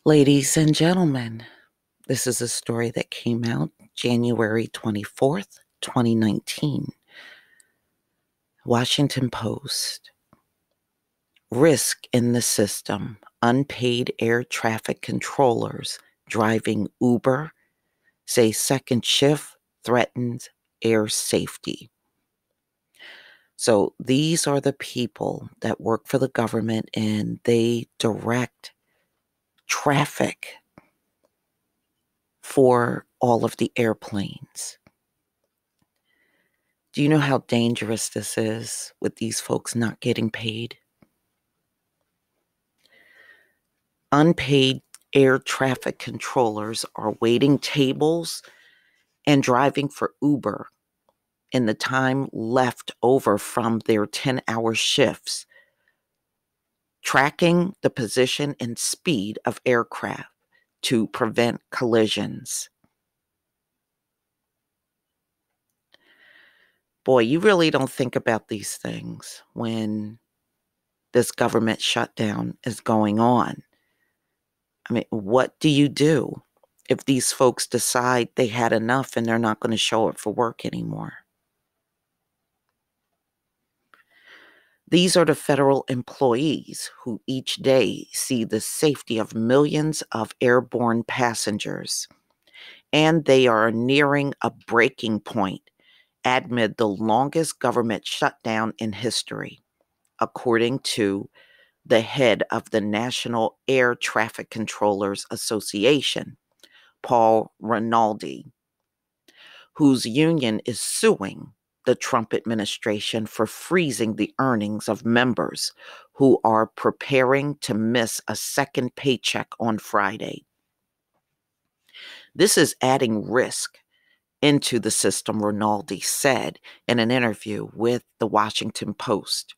Ladies and gentlemen, this is a story that came out January 24th, 2019. Washington Post. Risk in the system. Unpaid air traffic controllers driving Uber say second shift threatens air safety. So these are the people that work for the government and they direct traffic for all of the airplanes. Do you know how dangerous this is with these folks not getting paid? Unpaid air traffic controllers are waiting tables and driving for Uber in the time left over from their 10-hour shifts, tracking the position and speed of aircraft to prevent collisions. Boy, you really don't think about these things when this government shutdown is going on. I mean, what do you do if these folks decide they had enough and they're not going to show up for work anymore? These are the federal employees who each day see the safety of millions of airborne passengers, and they are nearing a breaking point amid the longest government shutdown in history, according to the head of the National Air Traffic Controllers Association, Paul Rinaldi, whose union is suing the Trump administration for freezing the earnings of members who are preparing to miss a second paycheck on Friday. This is adding risk into the system, Rinaldi said in an interview with the Washington Post.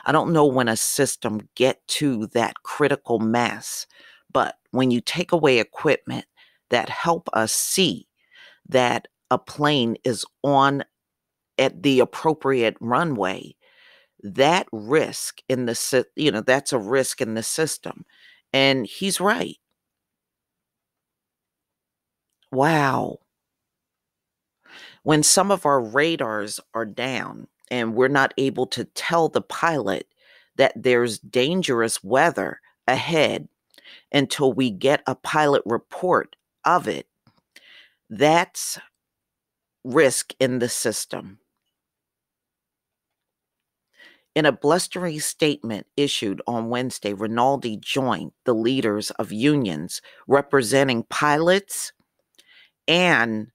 I don't know when a system get to that critical mass, but when you take away equipment that help us see that a plane is on at the appropriate runway, that risk in the that's a risk in the system. And he's right. Wow. When some of our radars are down and we're not able to tell the pilot that there's dangerous weather ahead until we get a pilot report of it, that's risk in the system. In a blustery statement issued on Wednesday, Rinaldi joined the leaders of unions representing pilots and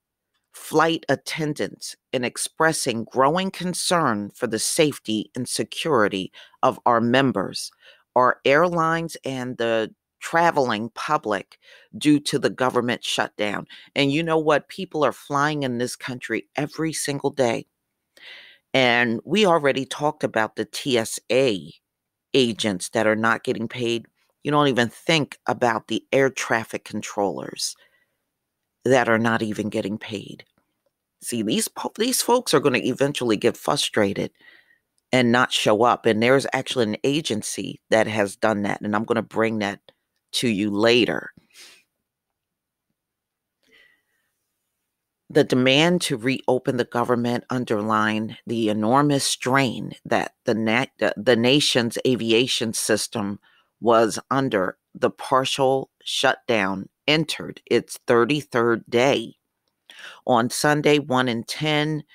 flight attendants in expressing growing concern for the safety and security of our members, our airlines, and the traveling public due to the government shutdown. And you know what? People are flying in this country every single day. And we already talked about the TSA agents that are not getting paid. You don't even think about the air traffic controllers that are not even getting paid. See, these folks are going to eventually get frustrated and not show up. And there's actually an agency that has done that. And I'm going to bring that to you later. The demand to reopen the government underlined the enormous strain that the nation's aviation system was under. The partial shutdown entered its 33rd day. On Sunday, 1 in 10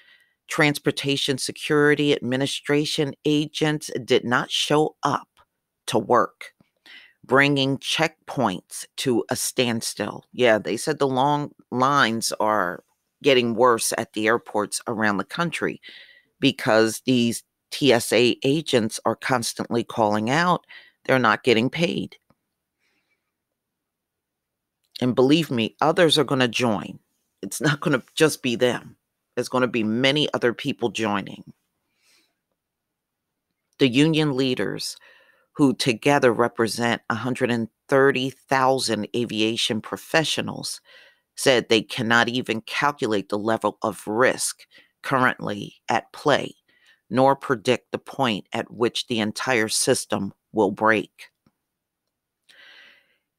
Transportation Security Administration agents did not show up to work, bringing checkpoints to a standstill. Yeah, they said the long lines are getting worse at the airports around the country because these TSA agents are constantly calling out they're not getting paid. And believe me, others are going to join. It's not going to just be them. There's going to be many other people joining. The union leaders, who together represent 130,000 aviation professionals, said they cannot even calculate the level of risk currently at play, nor predict the point at which the entire system will break.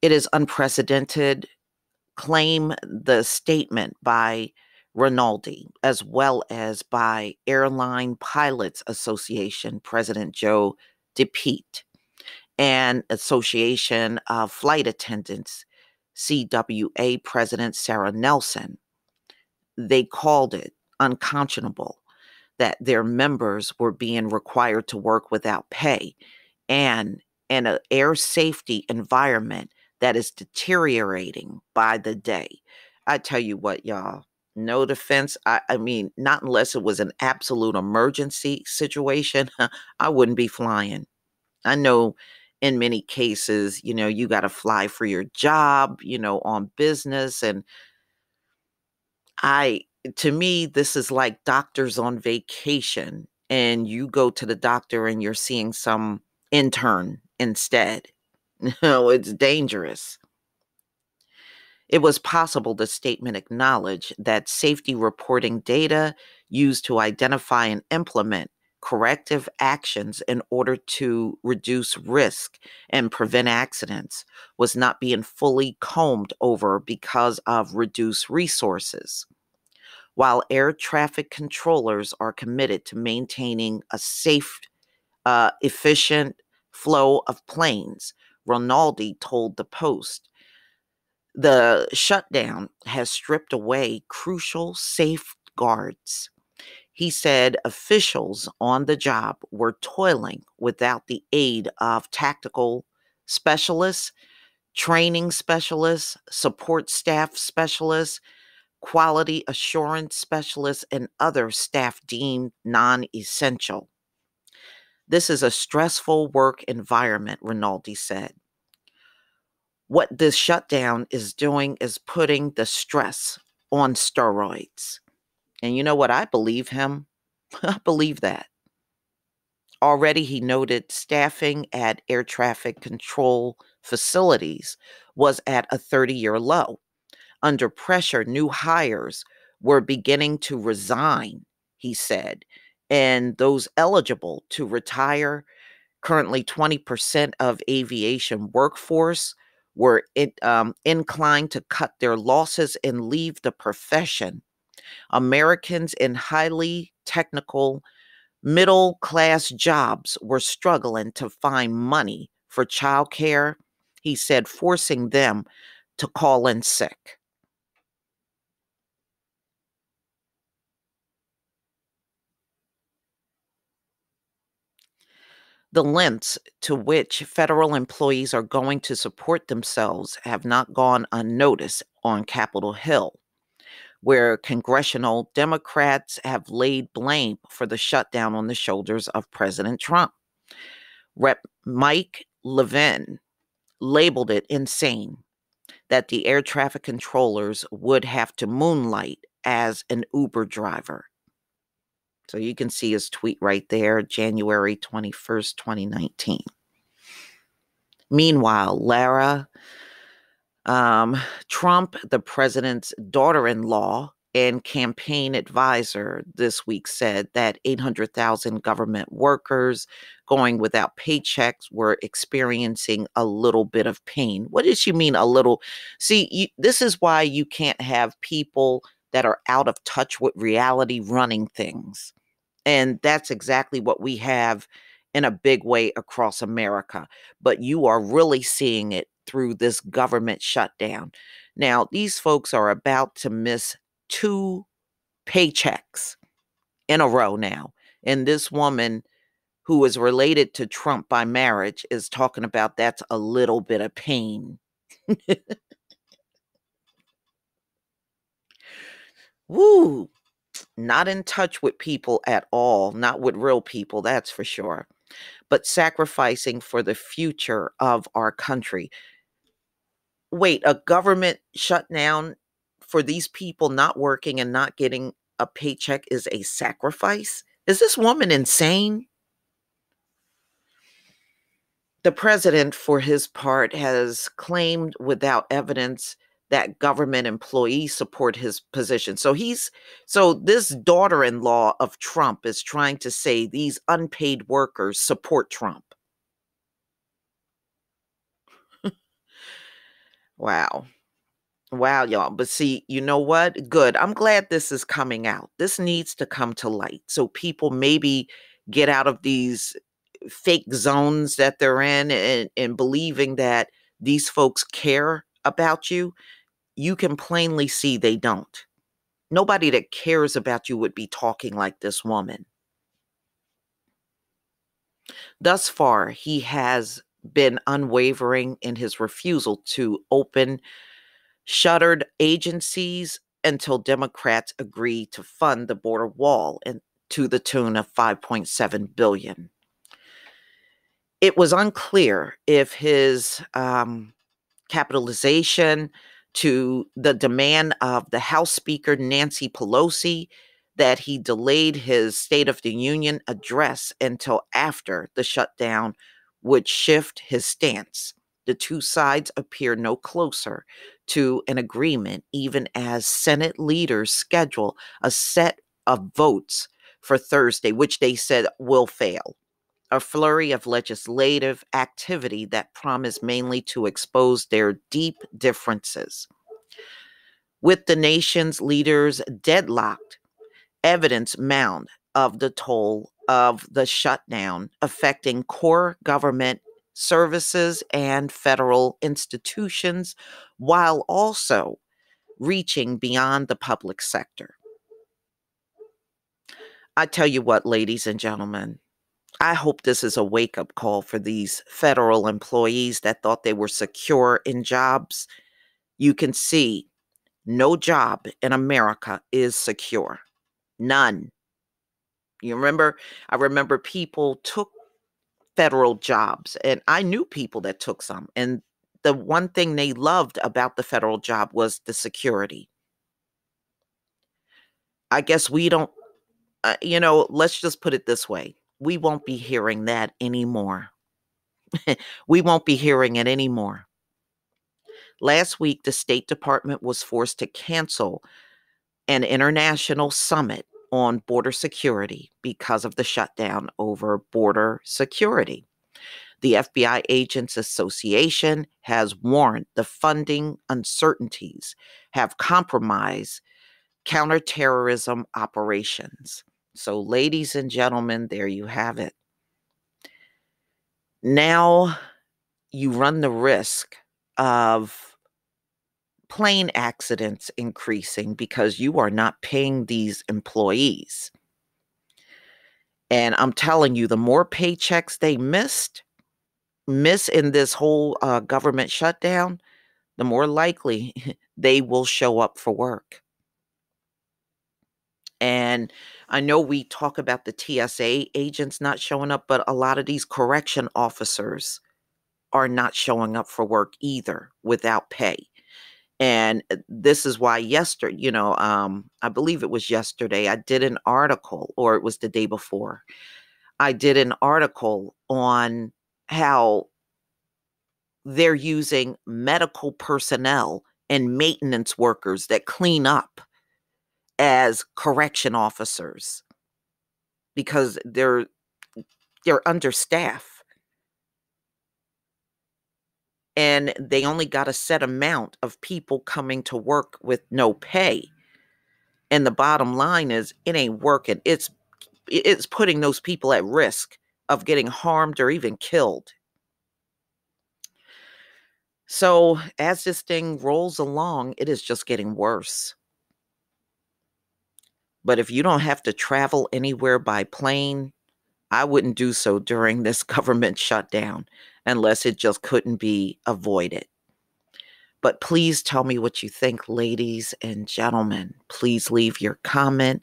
It is unprecedented, claim the statement by Rinaldi, as well as by Airline Pilots Association President Joe DePete and Association of Flight Attendants, CWA President Sarah Nelson. They called it unconscionable that their members were being required to work without pay and in an air safety environment that is deteriorating by the day. I tell you what, y'all, no defense. I mean, not unless it was an absolute emergency situation, I wouldn't be flying. I know in many cases, you got to fly for your job, on business. And to me, this is like doctors on vacation and you go to the doctor and you're seeing some intern instead. No, it's dangerous. It was possible, the statement acknowledged, that safety reporting data used to identify and implement corrective actions in order to reduce risk and prevent accidents was not being fully combed over because of reduced resources. While air traffic controllers are committed to maintaining a safe, efficient flow of planes, Rinaldi told the Post, the shutdown has stripped away crucial safeguards. He said officials on the job were toiling without the aid of tactical specialists, training specialists, support staff specialists, quality assurance specialists, and other staff deemed non-essential. This is a stressful work environment, Rinaldi said. What this shutdown is doing is putting the stress on steroids. And you know what? I believe him. I believe that. Already, he noted staffing at air traffic control facilities was at a 30-year low. Under pressure, new hires were beginning to resign, he said, and those eligible to retire, currently 20% of aviation workforce, were inclined to cut their losses and leave the profession. Americans in highly technical middle class jobs were struggling to find money for childcare, he said, forcing them to call in sick. The lengths to which federal employees are going to support themselves have not gone unnoticed on Capitol Hill, where congressional Democrats have laid blame for the shutdown on the shoulders of President Trump. Rep. Mike Levin labeled it insane that the air traffic controllers would have to moonlight as an Uber driver. So you can see his tweet right there, January 21st, 2019. Meanwhile, Lara Trump, the president's daughter-in-law and campaign advisor, this week said that 800,000 government workers going without paychecks were experiencing a little bit of pain. What does she mean, a little? See, this is why you can't have people that are out of touch with reality running things. And that's exactly what we have in a big way across America. But you are really seeing it through this government shutdown. Now, these folks are about to miss 2 paychecks in a row now. And this woman who is related to Trump by marriage is talking about that's a little bit of pain. Woo! Not in touch with people at all, not with real people, that's for sure, but sacrificing for the future of our country. Wait, a government shutdown for these people not working and not getting a paycheck is a sacrifice? Is this woman insane? The president, for his part, has claimed without evidence that government employees support his position. So this daughter-in-law of Trump is trying to say these unpaid workers support Trump. Wow. Wow, y'all. But see, you know what? Good. I'm glad this is coming out. This needs to come to light so people maybe get out of these fake zones that they're in and believing that these folks care about you. You can plainly see they don't. Nobody that cares about you would be talking like this woman. Thus far, he has been unwavering in his refusal to open shuttered agencies until Democrats agree to fund the border wall and to the tune of 5.7 billion. It was unclear if his capitalization to the demand of the House Speaker Nancy Pelosi that he delayed his State of the Union address until after the shutdown would shift his stance. The two sides appear no closer to an agreement, even as Senate leaders schedule a set of votes for Thursday, which they said will fail. A flurry of legislative activity that promised mainly to expose their deep differences. With the nation's leaders deadlocked, evidence mound of the toll of the shutdown affecting core government services and federal institutions, while also reaching beyond the public sector. I tell you what, ladies and gentlemen, I hope this is a wake up call for these federal employees that thought they were secure in jobs. You can see no job in America is secure. None. You remember? I remember people took federal jobs, and I knew people that took some. And the one thing they loved about the federal job was the security. I guess we don't, let's just put it this way. We won't be hearing that anymore. We won't be hearing it anymore. Last week, the State Department was forced to cancel an international summit on border security because of the shutdown over border security. The FBI Agents Association has warned the funding uncertainties have compromised counterterrorism operations. So, ladies and gentlemen, there you have it. Now you run the risk of plane accidents increasing because you are not paying these employees. And I'm telling you, the more paychecks they miss in this whole government shutdown, the more likely they will show up for work. And I know we talk about the TSA agents not showing up, but a lot of these correction officers are not showing up for work either without pay. And this is why yesterday, I believe it was yesterday, I did an article, or it was the day before. I did an article on how they're using medical personnel and maintenance workers that clean up as correction officers because they're understaffed and they only got a set amount of people coming to work with no pay. And the bottom line is it ain't working. It's putting those people at risk of getting harmed or even killed. So as this thing rolls along, it is just getting worse. But if you don't have to travel anywhere by plane, I wouldn't do so during this government shutdown unless it just couldn't be avoided. But please tell me what you think, ladies and gentlemen. Please leave your comment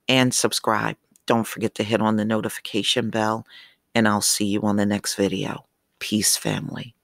and subscribe. Don't forget to hit on the notification bell, and I'll see you on the next video. Peace, family.